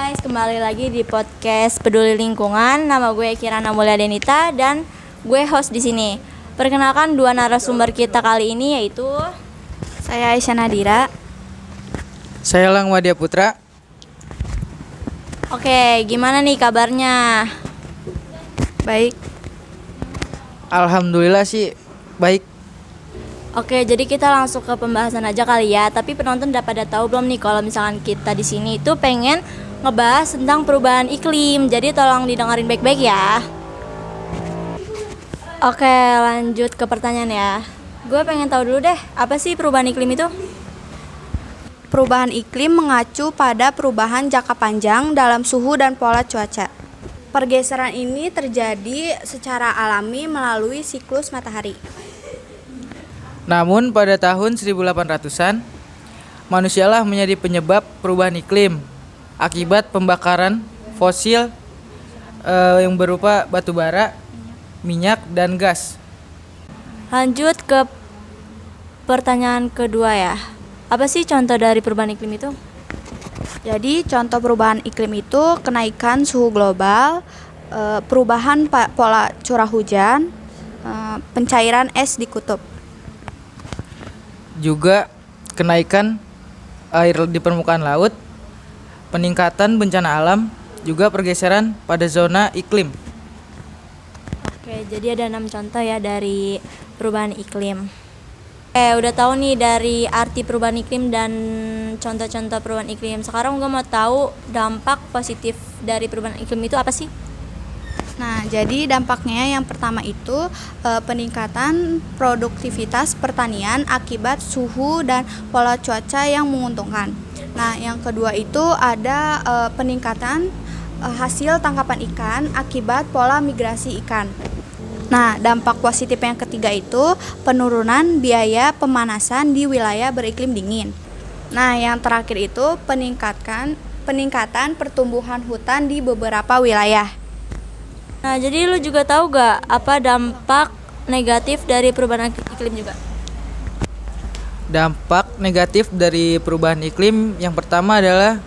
guys, kembali lagi di podcast Peduli Lingkungan. Nama gue Kirana Mulia Denita dan gue host di sini. Perkenalkan dua narasumber kita kali ini yaitu Saya Aisyah Nadira. Saya Lang Wadia Putra. Oke, gimana nih kabarnya? Baik. Alhamdulillah sih baik. Oke, jadi kita langsung ke pembahasan aja kali ya. Tapi penonton udah pada tahu belum nih kalau misalkan kita di sini itu pengen ngebahas tentang perubahan iklim. Jadi tolong didengarin baik-baik ya. Oke, lanjut ke pertanyaan ya. Gue pengen tahu dulu deh, apa sih perubahan iklim itu? Perubahan iklim mengacu pada perubahan jangka panjang dalam suhu dan pola cuaca. Pergeseran ini terjadi secara alami melalui siklus matahari. Namun pada tahun 1800-an, manusialah menjadi penyebab perubahan iklim akibat pembakaran fosil yang berupa batu bara, minyak, dan gas. Lanjut ke pertanyaan kedua ya. Apa sih contoh dari perubahan iklim itu? Jadi contoh perubahan iklim itu kenaikan suhu global, perubahan pola curah hujan, pencairan es di kutub. Juga kenaikan air di permukaan laut, peningkatan bencana alam, juga pergeseran pada zona iklim. Oke, jadi ada 6 contoh ya dari perubahan iklim. Udah tahu nih dari arti perubahan iklim dan contoh-contoh perubahan iklim. Sekarang gue mau tahu dampak positif dari perubahan iklim itu apa sih? Nah, jadi dampaknya yang pertama itu peningkatan produktivitas pertanian akibat suhu dan pola cuaca yang menguntungkan. Nah, yang kedua itu ada peningkatan hasil tangkapan ikan akibat pola migrasi ikan. Nah, dampak positif yang ketiga itu penurunan biaya pemanasan di wilayah beriklim dingin. Nah, yang terakhir itu peningkatan pertumbuhan hutan di beberapa wilayah. Nah, jadi lu juga tahu gak apa dampak negatif dari perubahan iklim juga? Dampak negatif dari perubahan iklim yang pertama adalah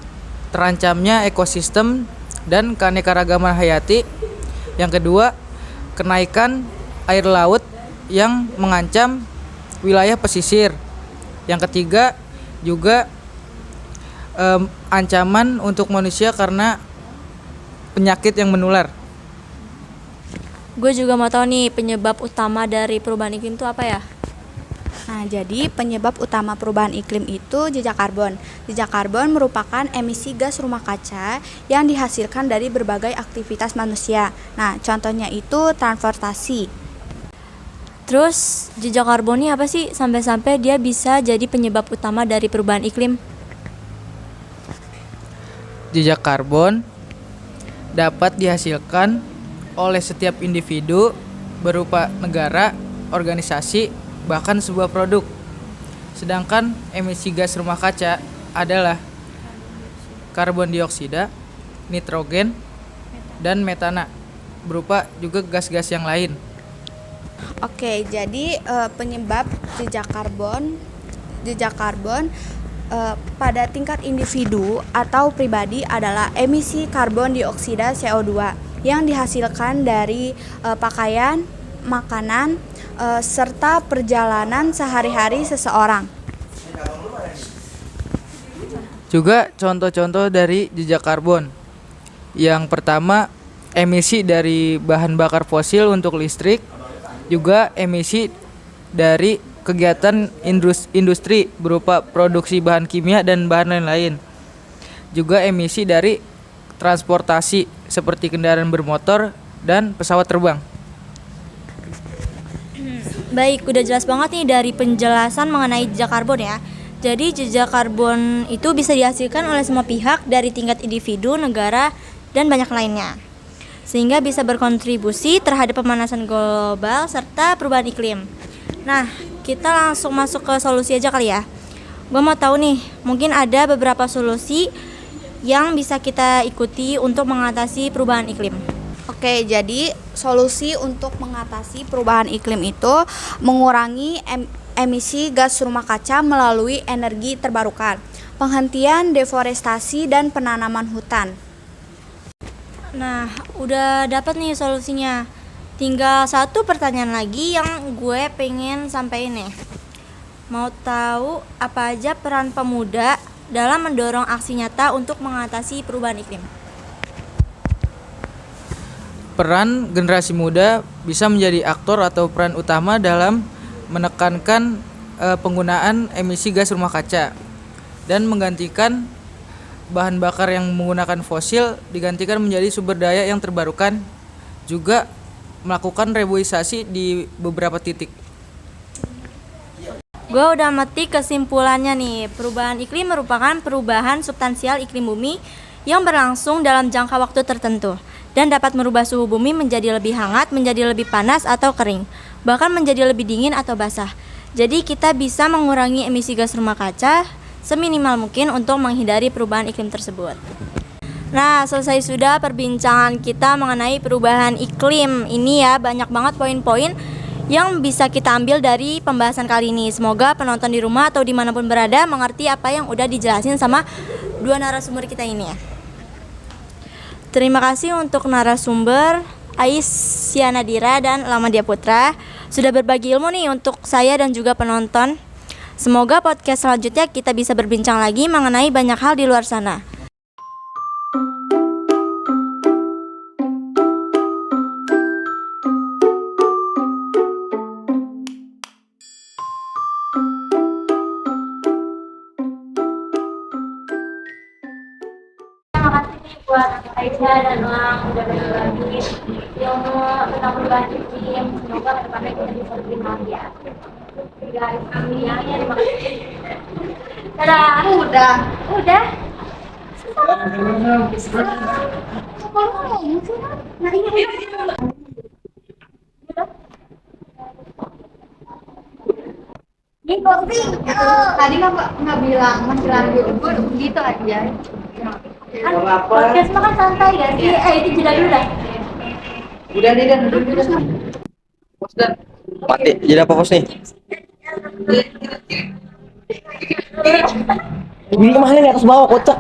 terancamnya ekosistem dan keanekaragaman hayati. Yang kedua, kenaikan air laut yang mengancam wilayah pesisir. Yang ketiga, juga ancaman untuk manusia karena penyakit yang menular. Gue juga mau tahu nih penyebab utama dari perubahan iklim itu apa ya? Nah, jadi penyebab utama perubahan iklim itu jejak karbon. Jejak karbon merupakan emisi gas rumah kaca yang dihasilkan dari berbagai aktivitas manusia. Nah, contohnya itu transportasi. Terus jejak karbon ini apa sih sampai-sampai dia bisa jadi penyebab utama dari perubahan iklim? Jejak karbon dapat dihasilkan oleh setiap individu berupa negara, organisasi, bahkan sebuah produk. Sedangkan emisi gas rumah kaca adalah karbon dioksida, nitrogen, dan metana, berupa juga gas-gas yang lain. Oke, jadi penyebab jejak karbon pada tingkat individu atau pribadi adalah emisi karbon dioksida CO2 yang dihasilkan dari pakaian, makanan, serta perjalanan sehari-hari seseorang. Juga contoh-contoh dari jejak karbon. Yang pertama, emisi dari bahan bakar fosil untuk listrik, juga emisi dari kegiatan industri berupa produksi bahan kimia dan bahan lain-lain. Juga emisi dari transportasi seperti kendaraan bermotor dan pesawat terbang. Baik, udah jelas banget nih dari penjelasan mengenai jejak karbon ya. Jadi jejak karbon itu bisa dihasilkan oleh semua pihak dari tingkat individu, negara, dan banyak lainnya. Sehingga bisa berkontribusi terhadap pemanasan global serta perubahan iklim. Nah, kita langsung masuk ke solusi aja kali ya. Gue mau tahu nih, mungkin ada beberapa solusi yang bisa kita ikuti untuk mengatasi perubahan iklim. Oke, jadi solusi untuk mengatasi perubahan iklim itu mengurangi emisi gas rumah kaca melalui energi terbarukan, penghentian deforestasi dan penanaman hutan. Nah, udah dapat nih solusinya. Tinggal satu pertanyaan lagi yang gue pengen sampein nih. Mau tahu apa aja peran pemuda dalam mendorong aksi nyata untuk mengatasi perubahan iklim? Peran generasi muda bisa menjadi aktor atau peran utama dalam menekankan penggunaan emisi gas rumah kaca dan menggantikan bahan bakar yang menggunakan fosil digantikan menjadi sumber daya yang terbarukan, juga melakukan reboisasi di beberapa titik. Gue udah metik kesimpulannya nih. Perubahan iklim merupakan perubahan substansial iklim bumi yang berlangsung dalam jangka waktu tertentu dan dapat merubah suhu bumi menjadi lebih hangat, menjadi lebih panas atau kering, bahkan menjadi lebih dingin atau basah. Jadi kita bisa mengurangi emisi gas rumah kaca seminimal mungkin untuk menghindari perubahan iklim tersebut. Nah, selesai sudah perbincangan kita mengenai perubahan iklim. Ini ya, banyak banget poin-poin yang bisa kita ambil dari pembahasan kali ini. Semoga penonton di rumah atau dimanapun berada mengerti apa yang udah dijelasin sama dua narasumber kita ini ya. Terima kasih untuk narasumber Aisyah Nadira dan Lamadia Putra sudah berbagi ilmu nih untuk saya dan juga penonton. Semoga podcast selanjutnya kita bisa berbincang lagi mengenai banyak hal di luar sana. Terima kasih nih buat Aisyah dan Lang udah berbagi ilmu tentang perubahan iklim. Semoga kedepannya kita bisa lebih bahagia. Guys, amin. Ya, terima kasih. Dadah. Udah. Ini kopi. Tadi nggak bilang masih lanjut, gue gitu aja. Podcast mah kan santai ya sih. Itu jeda dulu dah. Udah nih dan udah. Bos dan Mati, jadi apa bos nih? Ini kemana nih atas bawah kocak?